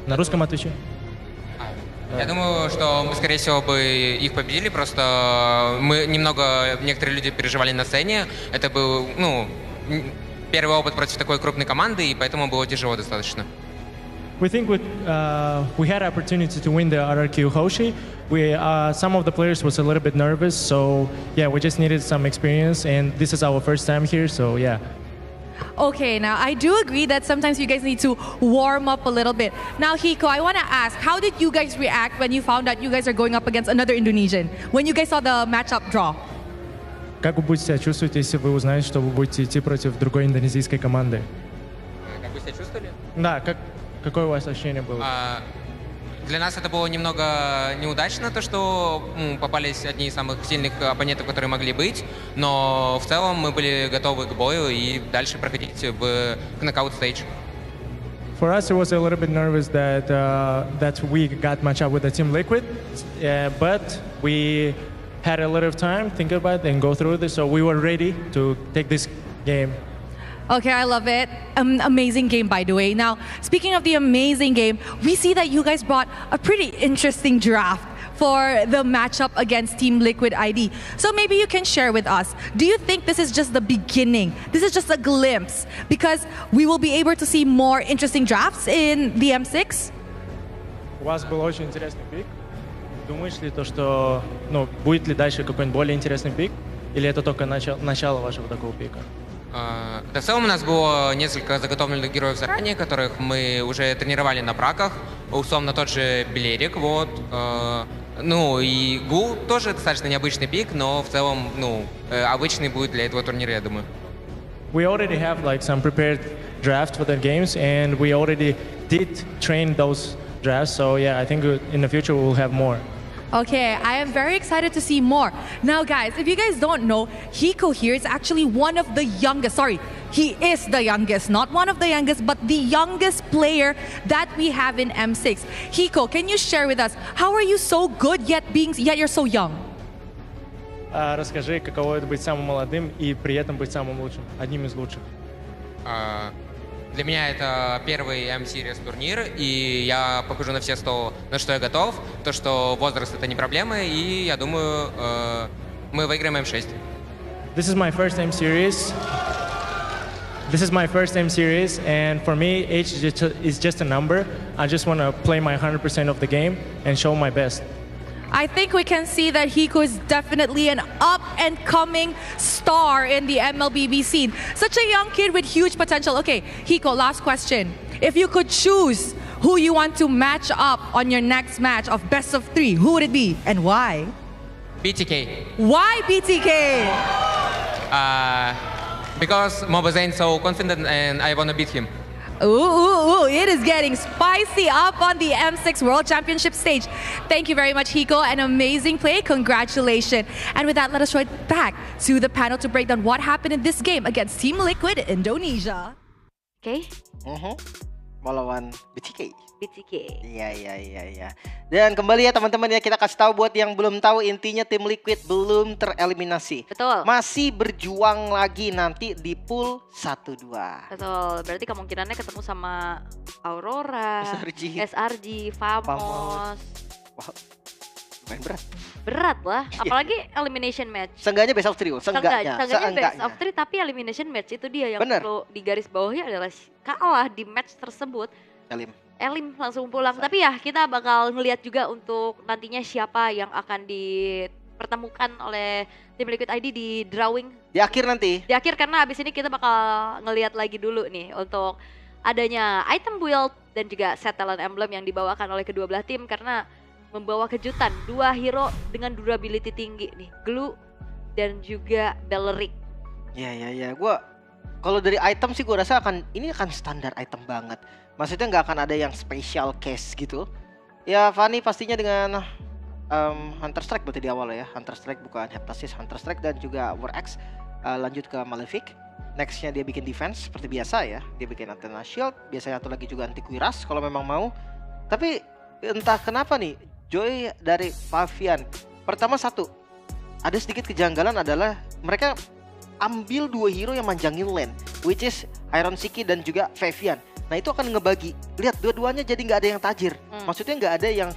На русском отвечай. Я думаю, что мы, скорее всего, бы их победили, просто некоторые люди переживали на сцене. Это был, первый опыт против такой крупной команды, и поэтому было тяжело достаточно. We think we had opportunity to win the RRQ Hoshi. Some of the players was a little bit nervous, so yeah, we just needed some experience, and this is our first time here, so yeah. Okay, now I do agree that sometimes you guys need to warm up a little bit. Now, Hiko, I want to ask, how did you guys react when you found out you guys are going up against another Indonesian? When you guys saw the matchup draw? Как вы будете себя чувствовать, если вы узнаете, что вы будете идти против другой индонезийской команды? Как вы себя чувствовали? Да, какое у вас ощущение было? Для нас это было немного неудачно, то, что попались одни из самых сильных оппонентов, которые могли быть, но в целом мы были готовы к бою и дальше проходить в knockout stage. For us, it was a little bit nervous that we got matched up with the Team Liquid, but we had a little time, think about it, and go through this, so we were ready to take this game. Okay, I love it. Amazing game, by the way. Now, speaking of the amazing game, we see that you guys brought a pretty interesting draft for the matchup against Team Liquid ID. So maybe you can share with us, do you think this is just the beginning? This is just a glimpse? Because we will be able to see more interesting drafts in the M6? У вас был очень интересный пик. Думаешь ли то, что будет ли дальше какой-нибудь более интересный пик? Или это только начало вашего такого пика? Да, в целом у нас было несколько заготовленных героев заранее, которых мы уже тренировали на праках. Условно тот же Белерик, вот. И Гул тоже достаточно необычный пик, но в целом, обычный будет для этого турнира, я думаю. We already have like some prepared drafts for the games, and we already did train those drafts. So yeah, I think in the future we'll have more. Okay, I am very excited to see more. Now guys, if you guys don't know, Hiko here is actually one of the youngest, he is the youngest, not one of the youngest, but the youngest player that we have in M6. Hiko, can you share with us, how are you so good yet you're so young? Расскажи, каково это быть самым молодым и при этом быть самым лучшим, одним из лучших. Для меня это первый M-Series турнир, и я покажу на все 100, на что я готов. То, что возраст это не проблема, и я думаю, мы выиграем M6. This is my first M series. And for me, age is just a number. I just want to play my 100% of the game and show my best. I think we can see that Hiko is definitely an up-and-coming star in the MLBB scene. Such a young kid with huge potential. Okay, Hiko, last question. If you could choose who you want to match up on your next match of best of 3, who would it be and why? BTK. Why BTK? Because Mobazane so confident and I want to beat him. Ooh, it is getting spicy up on the M6 World Championship stage. Thank you very much, Hiko. An amazing play. Congratulations. And with that, let us right back to the panel to break down what happened in this game against Team Liquid Indonesia. Oke, Mau lawan BTK. BTK. Iya. Dan kembali ya teman-teman ya, kita kasih tahu buat yang belum tahu, intinya tim Liquid belum tereliminasi. Betul. Masih berjuang lagi nanti di pool 1-2. Betul, berarti kemungkinannya ketemu sama Aurora, SRG, Famos. Wah, lumayan berat. Berat lah, apalagi elimination match. Seenggaknya best of 3, Seenggaknya best of 3, tapi elimination match itu dia yang perlu di garis bawahnya adalah kalah di match tersebut. Elim langsung pulang. Tapi ya kita bakal ngelihat juga untuk nantinya siapa yang akan dipertemukan oleh tim Liquid ID di drawing. Di akhir nanti. Di akhir, karena abis ini kita bakal ngelihat lagi dulu nih untuk adanya item build dan juga set talent emblem yang dibawakan oleh kedua belah tim, karena membawa kejutan 2 hero dengan durability tinggi nih, Glue dan juga Belleric. Ya. Gua kalau dari item sih gue rasa ini akan standar item banget. Maksudnya nggak akan ada yang special case gitu. Ya Fanny pastinya dengan Hunter Strike berarti di awal ya. Hunter Strike bukan Heptasis, Hunter Strike dan juga War Axe. Lanjut ke Malefic. Nextnya dia bikin defense seperti biasa ya. Dia bikin Athena Shield. Biasanya satu lagi juga anti Kuiras kalau memang mau. Tapi entah kenapa nih Joy dari Favian. Pertama ada sedikit kejanggalan adalah mereka ambil 2 hero yang manjangin lane, which is Iron Siki dan juga Favian. Nah itu akan ngebagi. Lihat dua-duanya jadi nggak ada yang tajir. Maksudnya nggak ada yang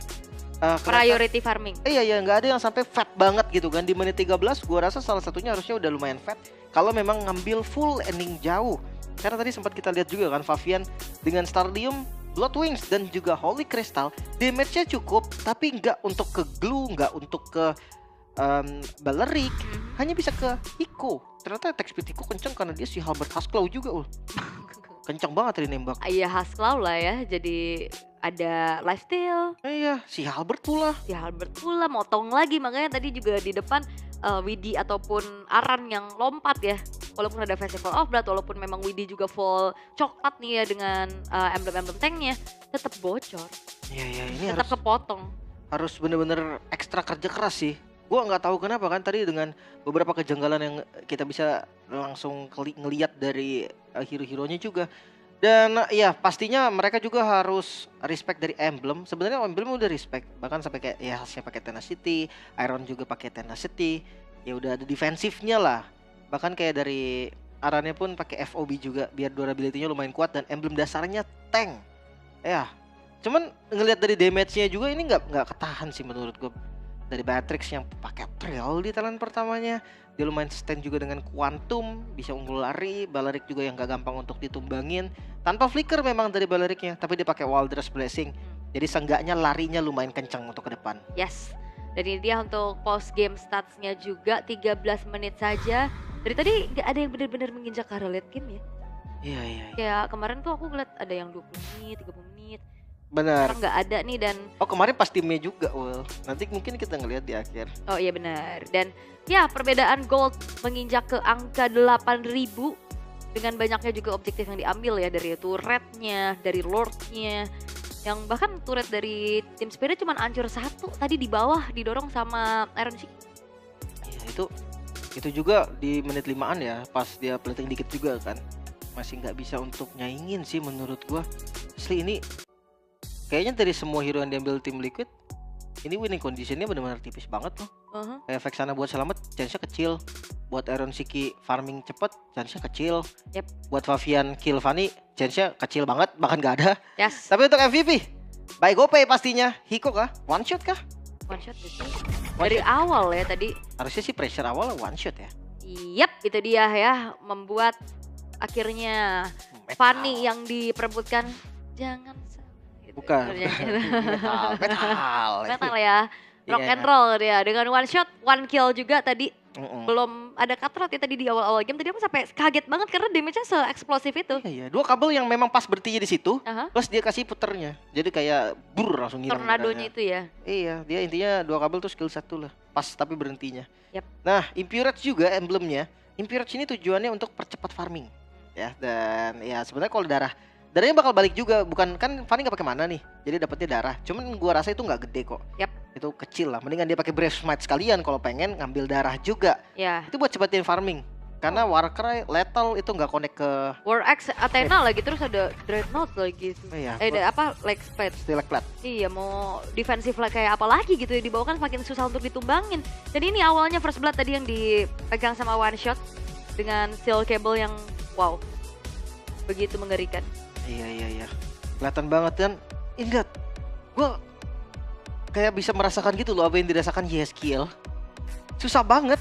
priority farming. Iya nggak ada yang sampai fat banget gitu kan. Di menit 13 gua rasa salah satunya harusnya udah lumayan fat kalau memang ngambil full ending jauh. Karena tadi sempat kita lihat juga kan Favian dengan Stardium, Blood Wings dan juga Holy Crystal, damage-nya cukup tapi nggak untuk ke Glue, nggak untuk ke Belleric, hanya bisa ke Hiko. Ternyata attack speed Hiko kenceng karena dia si Halberd Husklow juga. Kenceng banget tadi nembak. Iya, Husklow lah ya, jadi ada lifesteal. Iya, si Halberd pula motong lagi, makanya tadi juga di depan Widi ataupun Aran yang lompat ya. Walaupun ada Festival of Blood, walaupun memang Widi juga full coklat nih ya dengan emblem-emblem tanknya, tetap bocor. Iya, ini tetap kepotong. Harus bener-bener ekstra kerja keras sih. Gua nggak tahu kenapa kan tadi dengan beberapa kejanggalan yang kita bisa langsung ngelihat dari hero-heronya juga. Dan ya pastinya mereka juga harus respect dari emblem. Sebenarnya emblem udah respect, bahkan sampai kayak ya Hasnya pakai Tenacity, Iron juga pakai Tenacity. Ya udah ada defensifnya lah. Bahkan kayak dari Arannya pun pakai FOB juga biar durability-nya lumayan kuat dan emblem dasarnya tank. Ya, cuman ngelihat dari damage-nya juga ini nggak ketahan sih menurut gue. Dari Beatrix yang pakai Trill di talent pertamanya, dia lumayan sustain juga dengan Quantum, bisa unggul lari. Belleric juga yang gak gampang untuk ditumbangin. Tanpa flicker memang dari Bellericnya, tapi dia pakai Wildress Blessing. Jadi seenggaknya larinya lumayan kencang untuk ke depan. Yes, dan ini dia untuk post game statsnya juga 13 menit saja. Dari tadi gak ada yang benar-benar menginjak ke arah late game ya. Iya. Kayak kemarin tuh aku ngeliat ada yang 20 menit, 30 menit. Benar. Sekarang nggak ada nih dan kemarin pas timnya juga, nanti mungkin kita ngelihat di akhir. Oh iya benar. Dan ya perbedaan gold menginjak ke angka 8.000 dengan banyaknya juga objektif yang diambil ya, dari turretnya, dari lordnya, yang bahkan turret dari tim Spirit cuma hancur 1 tadi di bawah didorong sama Iron Siki. Ya, itu juga di menit 5-an ya, pas dia plating dikit juga kan. masih nggak bisa untuk nyaingin sih menurut gua. Asli ini kayaknya dari semua hero yang diambil tim Liquid, ini winning conditionnya benar-benar tipis banget loh. Kayak Vexana buat selamat chance-nya kecil, buat Iron Siki farming cepet chance-nya kecil, buat Favian kill Fanny chance-nya kecil banget, bahkan nggak ada. Yes. Tapi untuk MVP, by GoPay pastinya. Hiko kah? One shot kah? One shot gitu. One Dari shot. awal ya tadi. Harusnya sih pressure awal one shot ya. Yap, itu dia ya, membuat akhirnya Fanny yang diperebutkan. Jangan salah. Gitu. Bukan. Metal. Metal ya. Rock Iya. and roll dia dengan one shot, one kill juga tadi. Mm-mm. Belum ada cut rate ya tadi di awal-awal game. Tadi aku sampai kaget banget karena damage-nya se-eksplosif itu. Iya, dua kabel yang memang pas berhentinya di situ, Aha. plus dia kasih puternya. Jadi kayak bur langsung hilang. Tornadonya darahnya. itu ya. Iya, dia intinya dua kabel tuh skill 1 lah. Pas tapi berhentinya. Yap. Nah, Impurage juga emblemnya. Impurage ini tujuannya untuk percepat farming. Ya, dan ya sebenarnya kalau darahnya bakal balik juga, bukan kan Fanny nggak pakai mana nih. Jadi dapetnya darah. Cuman gua rasa itu nggak gede kok. Yap. Itu kecil lah. Mendingan dia pakai Brave Smite sekalian kalau pengen ngambil darah juga. Ya. Itu buat cepetin farming. Karena Warcry Lethal itu nggak connect ke War Axe Athena lagi, terus ada Dreadnought lagi. iya, Ada apa? Leg Spade. Stilek Plat. Iya, mau defensif lah kayak apa lagi gitu ya, dibawa kan makin susah untuk ditumbangin. Dan ini awalnya First Blood tadi yang dipegang sama One Shot dengan Steel Cable yang wow, begitu mengerikan. Iya. Kelihatan banget kan. Ingat, gua kayak bisa merasakan gitu loh apa yang dirasakan YSKL. Susah banget.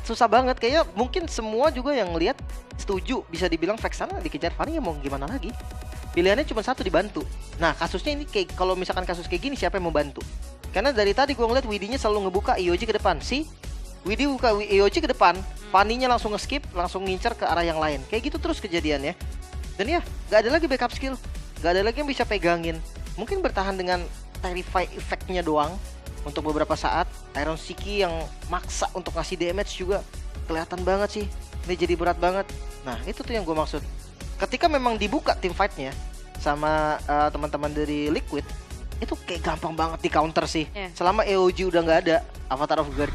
Kayaknya mungkin semua juga yang lihat setuju, bisa dibilang Vexana dikejar Fanny ya mau gimana lagi. Pilihannya cuma satu, dibantu. Nah kasusnya ini kayak kalau misalkan kasus kayak gini siapa yang mau bantu? Karena dari tadi gua ngeliat Widinya selalu ngebuka IOG ke depan. Widi buka IOG ke depan, Fanny-nya langsung nge-skip, langsung ngincer ke arah yang lain. Kayak gitu terus kejadiannya. Dan ya, gak ada lagi backup skill. Gak ada lagi yang bisa pegangin. Mungkin bertahan dengan Terrify effect-nya doang. Untuk beberapa saat, Iron Siki yang maksa untuk ngasih damage juga kelihatan banget sih. Ini jadi berat banget. Nah, itu tuh yang gue maksud. Ketika memang dibuka tim fight-nya sama teman-teman dari Liquid, itu kayak gampang banget di counter sih. Yeah. Selama EOG udah nggak ada, Avatar of God